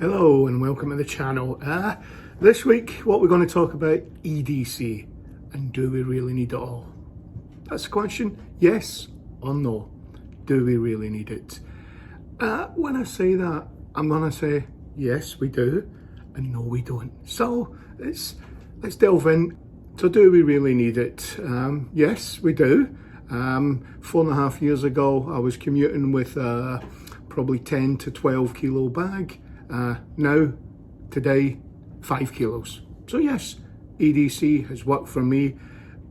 Hello and welcome to the channel. This week what we're going to talk about EDC, and do we really need it all? That's the question, yes or no. Do we really need it? When I say that, I'm going to say yes we do and no we don't. So let's delve in. So do we really need it? Yes we do. 4.5 years ago I was commuting with probably 10 to 12 kilo bag. Now, today, 5 kilos. So yes, EDC has worked for me,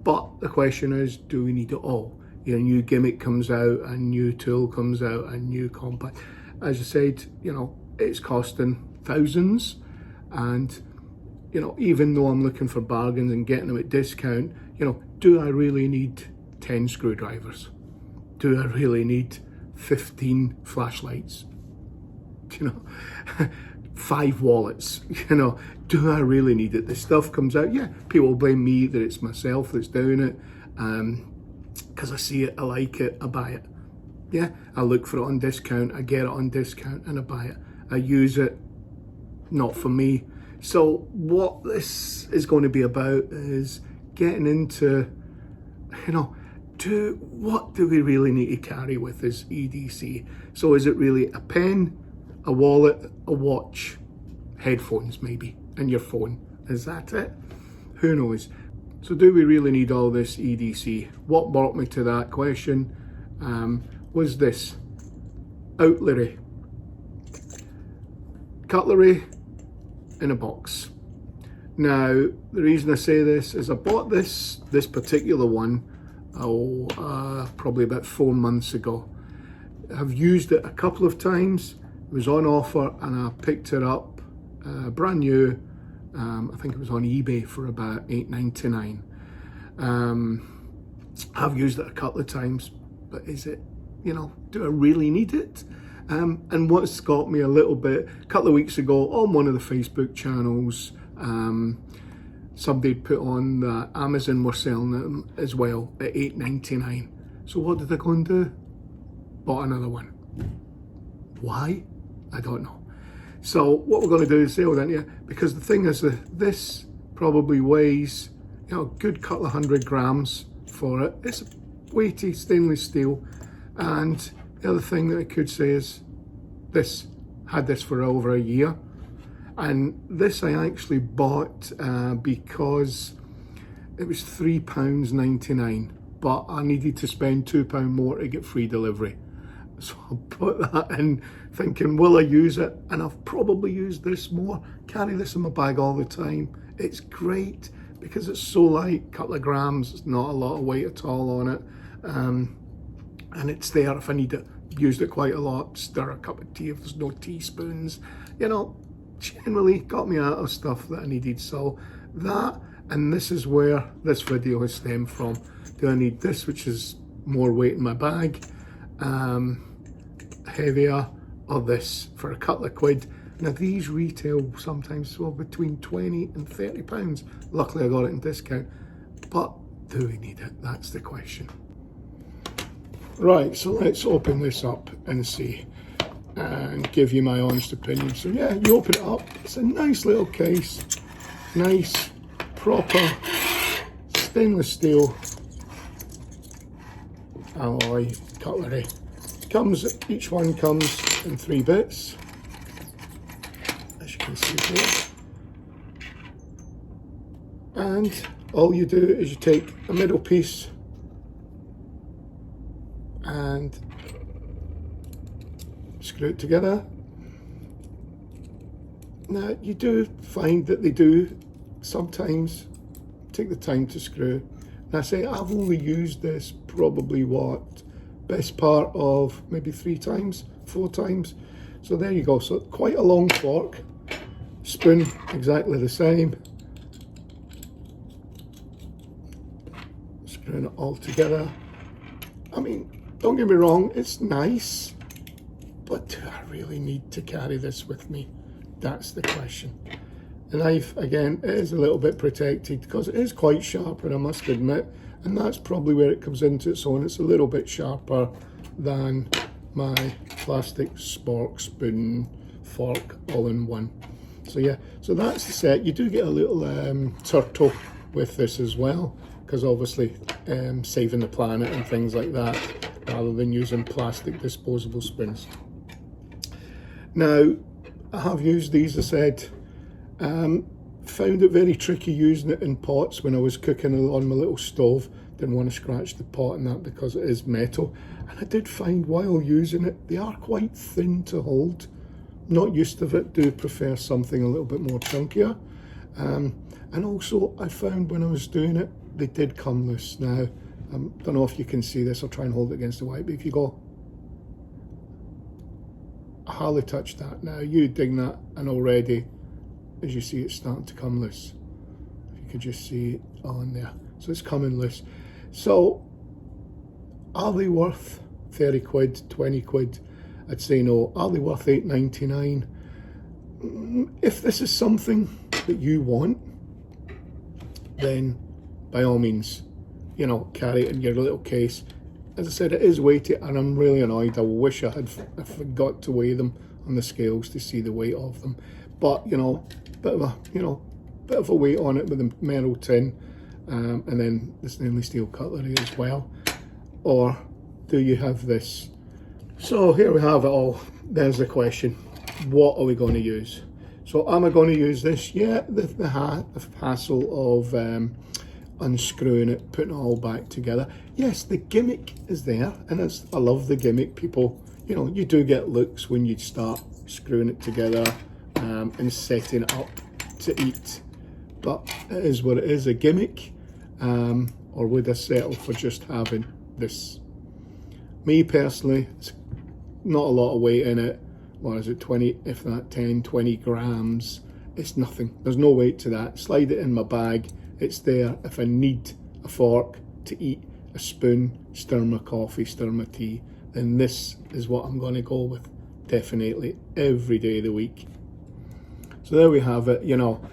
but the question is, do we need it all? You know, a new gimmick comes out, a new tool comes out, a new compact. As I said, you know, it's costing thousands, and you know, even though I'm looking for bargains and getting them at discount, you know, do I really need 10 screwdrivers? Do I really need 15 flashlights? You know, 5 wallets, you know, do I really need it? The stuff comes out, yeah, people blame me that it's myself that's doing it, because I see it, I like it, I buy it. Yeah, I look for it on discount, I get it on discount and I buy it. I use it, not for me. So what this is going to be about is getting into, you know, what do we really need to carry with this EDC? So is it really a pen, a wallet, a watch, headphones maybe, and your phone? Is that it? Who knows? So do we really need all this EDC? What brought me to that question was this: cutlery in a box. Now, the reason I say this is I bought this particular one probably about 4 months ago. I've used it a couple of times. It was on offer and I picked it up brand new. I think it was on eBay for about $8.99. I've used it a couple of times, but is it, you know, do I really need it? And what's got me a little bit, a couple of weeks ago on one of the Facebook channels, somebody put on that Amazon were selling them as well at $8.99. So what did I go and do? Bought another one. Why? I don't know. So what we're going to do is sell that, yeah, because the thing is that this probably weighs, you know, a good couple of 100 grams for it. It's weighty stainless steel. And the other thing that I could say is this, had this for over a year. And this I actually bought because it was £3.99, but I needed to spend £2 more to get free delivery. So I put that in thinking, will I use it? And I've probably used this more. Carry this in my bag all the time. It's great because it's so light, a couple of grams, it's not a lot of weight at all on it. And it's there if I need it. Used it quite a lot, stir a cup of tea if there's no teaspoons. You know, generally got me out of stuff that I needed. So that, and this is where this video has stemmed from. Do I need this, which is more weight in my bag? Heavier, or this for a couple of quid. Now these retail sometimes well between 20 and 30 pounds. Luckily I got it in discount, but do we need it? That's the question. Right, so let's open this up and see and give you my honest opinion. So yeah, you open it up, it's a nice little case, nice proper stainless steel alloy cutlery. Each one comes in 3 bits, as you can see here. And all you do is you take a middle piece and screw it together. Now you do find that they do sometimes take the time to screw. And I say I've only used this probably best part of maybe 3 times, 4 times. So there you go. So quite a long fork, spoon exactly the same. Screwing it all together. I mean, don't get me wrong, it's nice, but do I really need to carry this with me? That's the question. The knife, again, it is a little bit protected because it is quite sharp, and I must admit, and that's probably where it comes into its own. It's a little bit sharper than my plastic spork spoon fork all in one. So yeah, so that's the set. You do get a little turtle with this as well, because obviously saving the planet and things like that, rather than using plastic disposable spoons. Now, I have used these, I said, found it very tricky using it in pots when I was cooking on my little stove. Didn't want to scratch the pot and that because it is metal. And I did find while using it, they are quite thin to hold. Not used to it, do prefer something a little bit more chunkier. And also I found when I was doing it, they did come loose. Now, I don't know if you can see this, I'll try and hold it against the white, but if you go, I hardly touched that. Now you dig that, and already, as you see, it's starting to come loose. If you could just see it on there. So it's coming loose. So, are they worth 30 quid, 20 quid? I'd say no. Are they worth $8.99? If this is something that you want, then by all means, you know, carry it in your little case. As I said, it is weighty, and I'm really annoyed. I wish I forgot to weigh them on the scales to see the weight of them. But you know, bit of a weight on it with the metal tin, and then the stainless steel cutlery as well. Or do you have this? So here we have it all. There's the question: what are we going to use? So am I going to use this? Yeah, the hassle of unscrewing it, putting it all back together. Yes, the gimmick is there, and I love the gimmick. People, you know, you do get looks when you start screwing it together and setting it up to eat. But it is what it is, a gimmick. Or would I settle for just having this? Me personally, it's not a lot of weight in it. What is it, 20, if that 10, 20 grams. It's nothing. There's no weight to that. Slide it in my bag. It's there if I need a fork to eat, a spoon, stir my coffee, stir my tea, then this is what I'm going to go with, definitely, every day of the week. So there we have it. You know,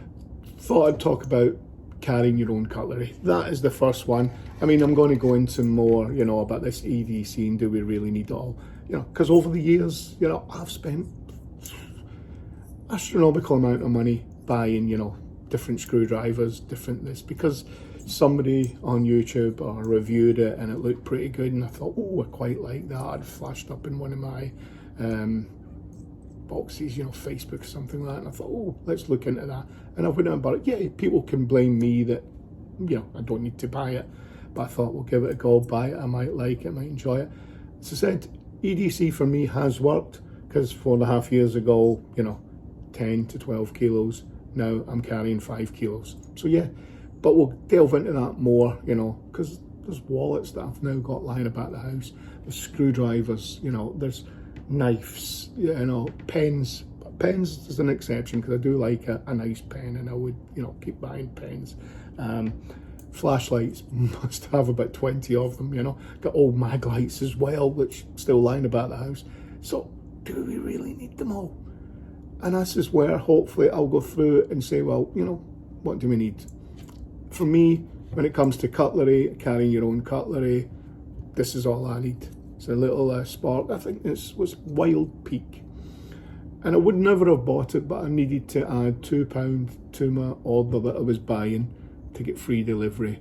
thought I'd talk about carrying your own cutlery. That is the first one. I mean, I'm going to go into more, you know, about this EDC and do we really need it all? You know, because over the years, you know, I've spent astronomical amount of money buying, you know, different screwdrivers, different this, because somebody on YouTube reviewed it and it looked pretty good, and I thought, oh, I quite like that. I'd flashed up in one of my boxes, you know, Facebook or something like that, and I thought, oh, let's look into that. And I went out and bought it. Yeah, people can blame me that, you know, I don't need to buy it, but I thought, we'll give it a go, buy it, I might like it, I might enjoy it. As I said, EDC for me has worked, because 4.5 years ago, you know, 10 to 12 kilos. Now I'm carrying 5 kilos. So yeah, but we'll delve into that more, you know, because there's wallets that I've now got lying about the house. There's screwdrivers, you know, there's knives, you know, pens. Pens is an exception because I do like a nice pen, and I would, you know, keep buying pens. Flashlights, must have about 20 of them, you know. Got old mag lights as well, which still lying about the house. So do we really need them all? And this is where hopefully I'll go through it and say, well, you know, what do we need? For me, when it comes to cutlery, carrying your own cutlery, this is all I need. It's a little Spark. I think this was Wild Peak. And I would never have bought it, but I needed to add £2 to my order that I was buying to get free delivery.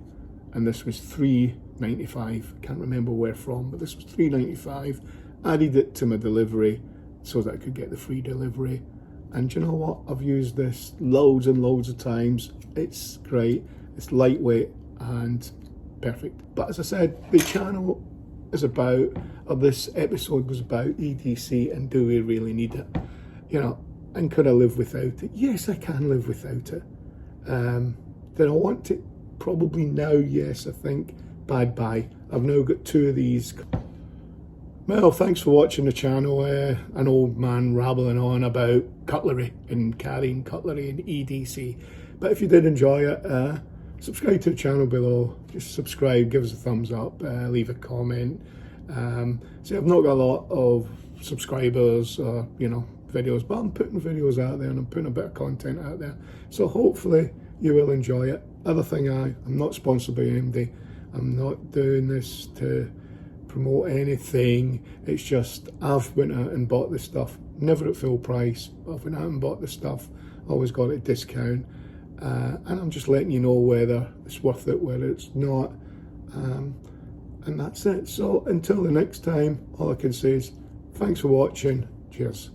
And this was $3.95. Can't remember where from, but this was $3.95. Added it to my delivery so that I could get the free delivery. And you know what? I've used this loads and loads of times. It's great. It's lightweight and perfect. But as I said, the channel is about, or this episode was about EDC and do we really need it? You know, and could I live without it? Yes, I can live without it. Did I want it? Probably now, yes, I think. Bye. I've now got 2 of these. Well, thanks for watching the channel. An old man rambling on about cutlery and carrying cutlery and EDC. But if you did enjoy it, subscribe to the channel below. Just subscribe, give us a thumbs up, leave a comment. See, I've not got a lot of subscribers, you know, videos, but I'm putting videos out there and I'm putting a bit of content out there. So hopefully you will enjoy it. Other thing, I'm not sponsored by AMD. I'm not doing this to promote anything. It's just I've went out and bought this stuff never at full price. I've been out and bought the stuff, always got a discount, and I'm just letting you know whether it's worth it, whether it's not, and that's it. So until the next time, all I can say is thanks for watching. Cheers.